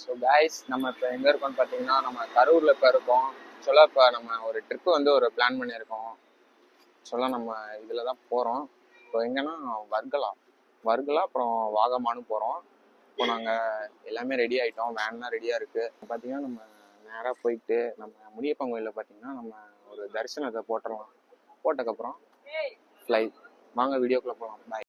So guys நம்ம இப்போ எங்கே இருக்கோம்னு பார்த்தீங்கன்னா நம்ம கரூரில் இப்போ இருக்கோம். இப்போ நம்ம ஒரு ட்ரிப்பு வந்து ஒரு பிளான் பண்ணியிருக்கோம். நம்ம இதில் தான் போகிறோம். இப்போ எங்கன்னா வர்கலா அப்புறம் வாகமானு போகிறோம். இப்போ நாங்கள் எல்லாமே ரெடி ஆகிட்டோம், வேன்லாம் ரெடியாக இருக்குது. பார்த்தீங்கன்னா நம்ம நேராக போயிட்டு நம்ம முனியப்பன் கோயிலில் பார்த்தீங்கன்னா நம்ம ஒரு தரிசனத்தை போட்டுடலாம். போட்டதுக்கப்புறம் ஃப்ளைட் வாங்க வீடியோக்குள்ளே போகலாம். பாய்.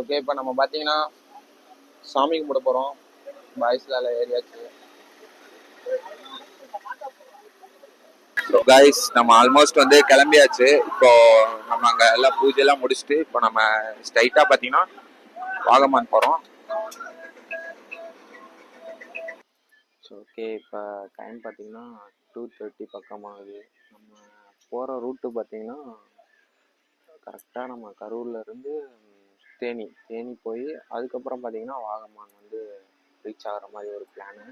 ஓகே, இப்போ நம்ம பார்த்தீங்கன்னா சாமி கும்பிட போகிறோம். பாய்ஸ்லால ஏரியாச்சு. கைஸ் நம்ம ஆல்மோஸ்ட் வந்து கிளம்பியாச்சு. இப்போ நம்ம அங்கே எல்லாம் பூஜையெல்லாம் முடிச்சுட்டு இப்போ நம்ம ஸ்ட்ரைட்டாக பார்த்தீங்கன்னா வாகமான் போகிறோம். ஓகே, இப்போ டைம் பார்த்தீங்கன்னா 2:30 பக்கமாகுது. நம்ம போகிற ரூட்டு பார்த்தீங்கன்னா கரெக்டாக நம்ம கரூர்லேருந்து தேனி போய் அதுக்கப்புறம் பார்த்தீங்கன்னா வாகமான் வந்து ரீச் ஆகிற மாதிரி ஒரு பிளானு.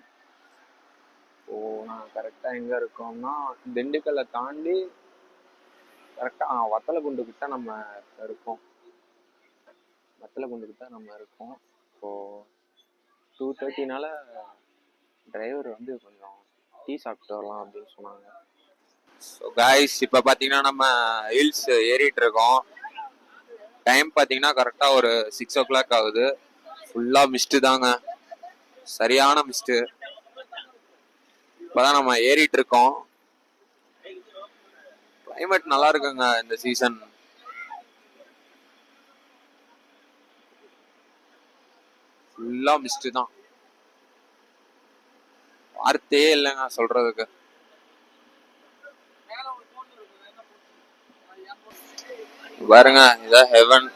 நான் கரெக்டாக எங்கே இருக்கோம்னா திண்டுக்கல்லை தாண்டி கரெக்டாக வத்தலகுண்டு கிட்ட நம்ம இருக்கோம். இப்போது 2:30னால டிரைவர் வந்து கொஞ்சம் டீ சாப்பிட்டு வரலாம் அப்படின்னு சொன்னாங்க. ஸோ காய்ஸ் இப்போ பார்த்தீங்கன்னா நம்ம ஹில்ஸ் ஏறிட்டு இருக்கோம். டைம் பார்த்தீங்கன்னா கரெக்டாக ஒரு 6 o'clock ஆகுது. ஃபுல்லாக மிஸ்ட்டு தாங்க, சரியான மிஸ்ட்டு. இப்போதான் நம்ம ஏறிட்டு இருக்கோம். கிளைமேட் நல்லா இருக்குங்க இந்த சீசன். ஃபுல்லா மிஸ்ட் தான், வார்த்தையே இல்லைங்க சொல்றதுக்கு. பாருங்க, இதான் ஹெவன்.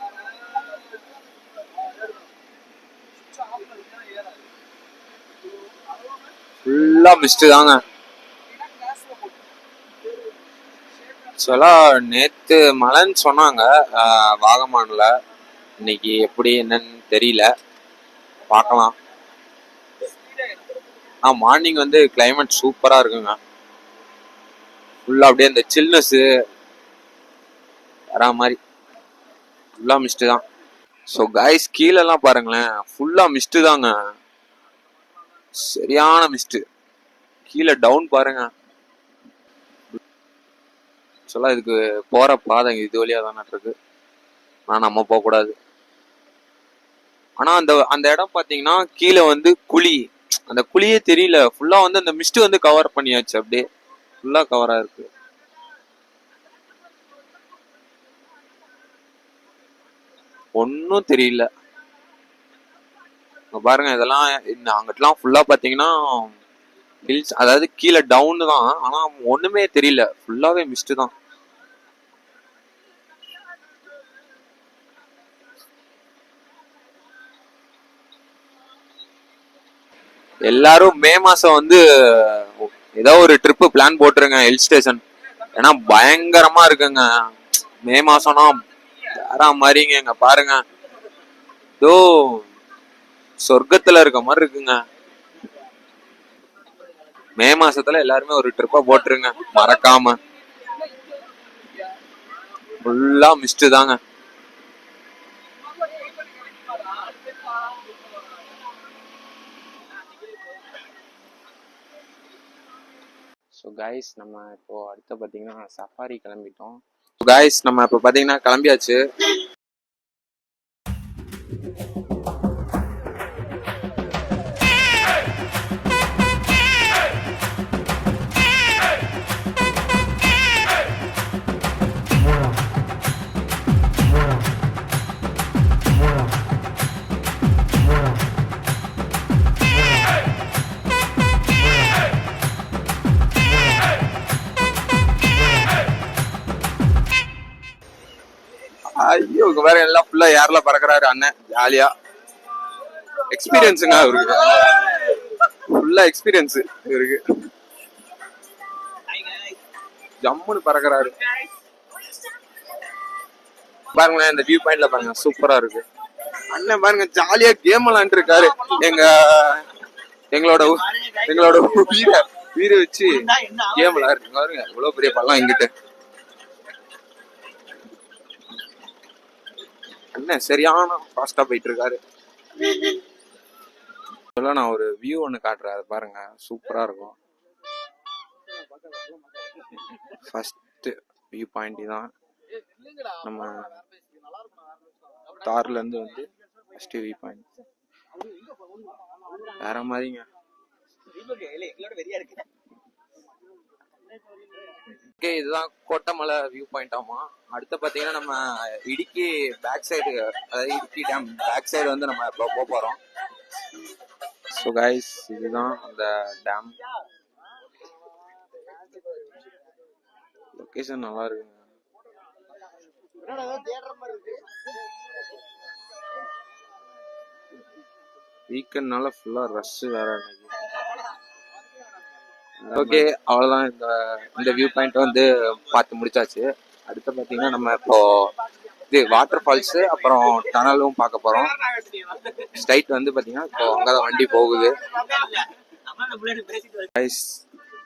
ஃபுல்லா மிஸ்ட் தாங்க. நேத்து மழைன்னு சொன்னாங்க வாகமான்ல. இன்னைக்கு எப்படி என்னன்னு தெரியல, பார்க்கலாம். மார்னிங் வந்து கிளைமேட் சூப்பரா இருக்குங்க. ஃபுல்லா அப்படியே இந்த சில்னஸ் வரா மாதிரி ஃபுல்லா மிஸ்ட் தான். ஸோ கைஸ் கீழெல்லாம் பாருங்களேன், ஃபுல்லா மிஸ்ட் தாங்க, சரியான மிஸ்ட். கீழே டவுன் பாருங்க. இதுக்கு போற பாதை இது வழியா தானே இருக்கு. நம்ம போக கூடாது. ஆனா அந்த இடம் பாத்தீங்கன்னா கீழே வந்து அந்த குழியே தெரியல. ஃபுல்லா வந்து அந்த மிஸ்ட் வந்து கவர் பண்ணியாச்சு, அப்படியே ஃபுல்லா கவரா இருக்கு. ஒன்னும் தெரியல. பாருங்க, இதெல்லாம் அங்கிட்டலாம் ஃபுல்லா பாத்தீங்கன்னா ஹில்ஸ், அதாவது கீழே டவுன் தான். ஆனா ஒண்ணுமே தெரியல, ஃபுல்லாவே மிஸ்ட் தான். எல்லாரும் மே மாசம் வந்து ஏதோ ஒரு ட்ரிப்பு பிளான் போட்டுருங்க ஹில் ஸ்டேஷன். ஏன்னா பயங்கரமா இருக்குங்க மே மாசம்னா. வேற மாதிரிங்க, இங்க பாருங்க, ஏதோ சொர்க்கத்துல இருக்க மாதிரி இருக்குங்க. மே மாசத்துல எல்லாருமே ஒரு ட்ரிப்பா போட்டுருங்க மறக்காம. ஃபுல்லா மிஸ்ட் தாங்க. ஸோ கைஸ் நம்ம இப்போ அடுத்த பார்த்தீங்கன்னா சஃபாரி கிளம்பிட்டோம். கைஸ் நம்ம இப்போ பார்த்தீங்கன்னா கிளம்பியாச்சு. ஐயோ, வேற எல்லாம் ஃபுல்லா ஏர்ல பறக்குறாரு அண்ணன், ஜாலியா. எக்ஸ்பீரியன்ஸுங்க அவருக்கு, ஃபுல்லா எக்ஸ்பீரியன்ஸ் இவருக்கு. ஜம்முன்னு பறக்குறாரு. பாருங்களேன், இந்த வியூ பாயிண்ட்ல பாருங்க, சூப்பரா இருக்கு. அண்ணன் பாருங்க ஜாலியா கேம் விளையாண்டு இருக்காரு. எங்களோட எங்களோட வீரை வச்சு கேம் விளையாடுறீங்க பாருங்க. இவ்வளவு பெரிய பள்ளம் இங்கிட்டு. அண்ணன் சரியான ஃபாஸ்டா போயிட்டு இருக்காரு. நான் ஒரு வியூ ஒன்று காட்டுறேன், அது பாருங்க சூப்பரா இருக்கும். ஃபர்ஸ்ட் வியூ பாயிண்ட் தான் நம்ம தார்ல இருந்து வந்து ஃபர்ஸ்ட் வியூ பாயிண்ட். வேற மாதிரிங்க. ஓகே, இதுதான் கோட்டமலை வியூ பாயிண்ட் ஆமா. அடுத்து பாத்தீங்கன்னா நம்ம இடுக்கி பேக் சைடு, அதாவது இடுக்கி டேம் பேக் சைடு வந்து நம்ம போக போறோம். ஸோ கைஸ், இதுதான் அந்த டேம். லொகேஷன் நல்லா இருக்குங்க. வீக்கெண்ட்னால ஃபுல்லா ரஷ் வேற இன்னைக்கு. ஓகே, அவ்வளோதான். இந்த வியூ பாயிண்ட் வந்து பார்த்து முடிச்சாச்சு. அடுத்து பார்த்தீங்கன்னா நம்ம இப்போ இது வாட்டர் ஃபால்ஸு அப்புறம் டனலும் பார்க்க போகிறோம். ஸ்ட்ரைட் வந்து பார்த்தீங்கன்னா இப்போ அங்கதான் வண்டி போகுது.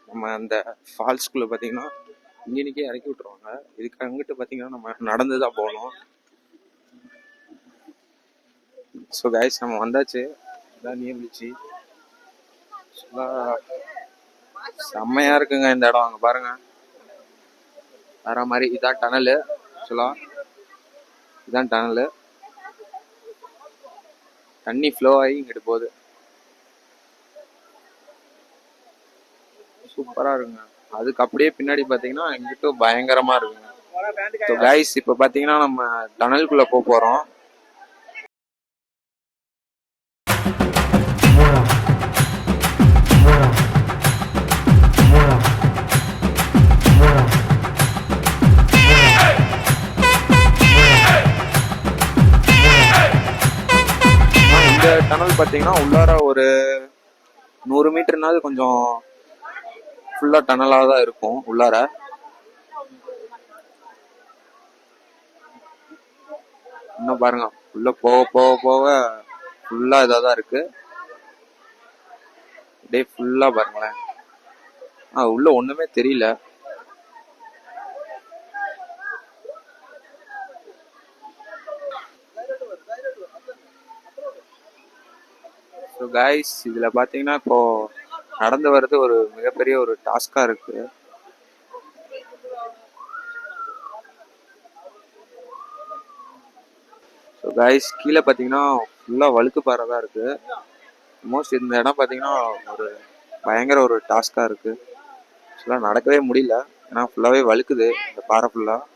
நம்ம அந்த ஃபால்ஸ்குள்ளே பார்த்தீங்கன்னா இங்கேனிக்கே இறக்கி விட்டுருவாங்க. இதுக்கு அங்கிட்டு பார்த்தீங்கன்னா நம்ம நடந்து தான் போகணும். ஸோ கைஸ், நம்ம வந்தாச்சு. இதான் நீர்வீழ்ச்சி. செம்மையா இருக்குங்க இந்த இடம். அங்க பாருங்க வேற மாதிரி. இதான் டனலு. இதான் டனலு. தண்ணி ஃப்ளோ ஆகி இங்கிட்டு போகுது. சூப்பரா இருக்குங்க. அதுக்கு அப்படியே பின்னாடி பாத்தீங்கன்னா இங்கிட்டும் பயங்கரமா இருக்குங்க. கைஸ், இப்ப பாத்தீங்கன்னா நம்ம டனலுக்குள்ள போறோம். டனல் பார்த்தீங்கன்னா உள்ளார ஒரு 100 மீட்டர்னாவது கொஞ்சம் ஃபுல்லா டனலாக தான் இருக்கும் உள்ளார. இன்னும் பாருங்க, உள்ள போக போக போக ஃபுல்லா இதாக தான் இருக்கு. அப்படியே ஃபுல்லா பாருங்களேன். உள்ள ஒண்ணுமே தெரியல. ஸோ கைஸ், இதில் பார்த்தீங்கன்னா இப்போ நடந்து வர்றது ஒரு மிகப்பெரிய ஒரு டாஸ்காக இருக்கு. ஸோ கைஸ், கீழே பார்த்தீங்கன்னா ஃபுல்லாக வழுக்கு பாறை தான் இருக்கு. மோஸ்ட் இந்த இடம் பார்த்தீங்கன்னா ஒரு பயங்கர ஒரு டாஸ்காக இருக்கு. ஃபுல்லாக நடக்கவே முடியல, ஏன்னா ஃபுல்லாகவே வழுக்குது இந்த பாறை ஃபுல்லாக.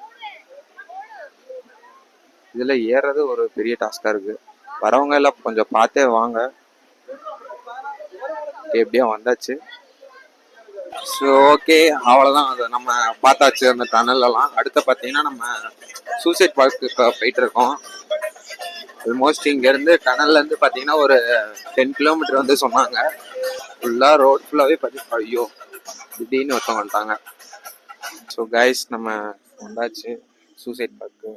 இதில் ஏறுறது ஒரு பெரிய டாஸ்காக இருக்கு. வரவங்க எல்லாம் கொஞ்சம் பார்த்தே வாங்க. எப்படியோ வந்தாச்சு. ஸோ ஓகே, அவ்வளோதான். அதை நம்ம பார்த்தாச்சு அந்த டனல்லாம். அடுத்து பார்த்தீங்கன்னா நம்ம சூசைட் பார்க்கு போயிட்டு இருக்கோம். ஆல்மோஸ்ட் இங்கேருந்து டனல்லேருந்து பார்த்தீங்கன்னா ஒரு 10 கிலோமீட்டர் வந்து சொன்னாங்க. ஃபுல்லாக ரோட் ஃபுல்லாகவே பார்த்தீங்கன்னா ஐயோ திடீர்னு ஒருத்தவங்க வந்துட்டாங்க. ஸோ கைஸ், நம்ம வந்தாச்சு சூசைட் பார்க்கு.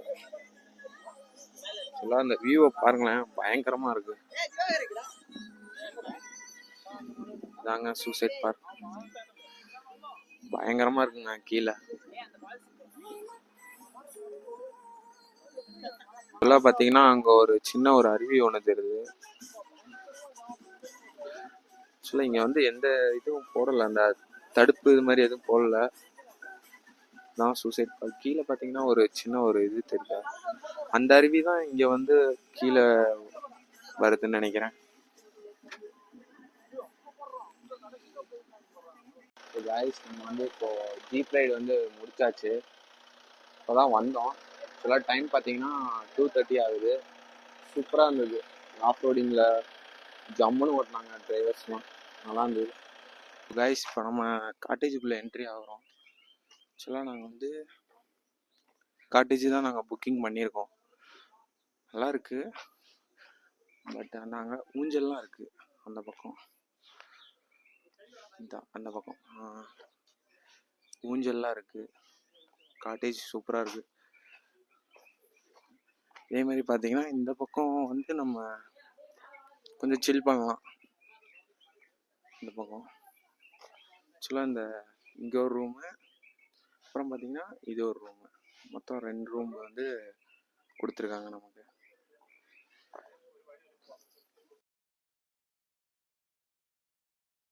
ஃபுல்லாக அந்த வியூவை பாருங்களேன், பயங்கரமாக இருக்கு. இதாங்க சூசைட் பார்க். பயங்கரமா இருக்குங்க. கீழே பாத்தீங்கன்னா அங்க ஒரு சின்ன ஒரு அருவி ஒண்ணு தெரியுது. இங்க வந்து எந்த இதுவும் போடல, அந்த தடுப்பு இது மாதிரி எதுவும் போடல. நான் சூசைட் பார்க். கீழே பாத்தீங்கன்னா ஒரு சின்ன ஒரு இது தெரியல. அந்த அருவி தான் இங்க வந்து கீழே வருதுன்னு நினைக்கிறேன். நம்ம வந்து இப்போ ஜீப் ரைடு வந்து முடிச்சாச்சு. இப்போதான் வந்தோம். ஆக்சுவலாக டைம் பார்த்தீங்கன்னா 2:30 ஆகுது. சூப்பராக இருந்தது. ஆஃப் ரோடிங்கில் ஜம்முன்னு ஓட்டினாங்க டிரைவர்ஸ்லாம். நல்லா இருந்தது. கைஸ், இப்போ நம்ம காட்டேஜுக்குள்ளே என்ட்ரி ஆகிறோம். ஆக்சுவலாக நாங்கள் வந்து காட்டேஜ் தான் நாங்கள் புக்கிங் பண்ணியிருக்கோம். நல்லா இருக்கு. பட் நாங்கள் ஊஞ்சல்லாம் இருக்குது அந்த பக்கம். அந்த பக்கம் ஊஞ்சல்லாம் இருக்குது. காட்டேஜ் சூப்பராக இருக்குது. இதே மாதிரி பார்த்தீங்கன்னா இந்த பக்கம் வந்து நம்ம கொஞ்சம் சில் பண்ணலாம். இந்த பக்கம் ஆக்சுவலாக இங்கே ஒரு ரூமு, அப்புறம் பார்த்தீங்கன்னா இது ஒரு ரூமு, மொத்தம் 2 ரூம் வந்து கொடுத்துருக்காங்க நமக்கு.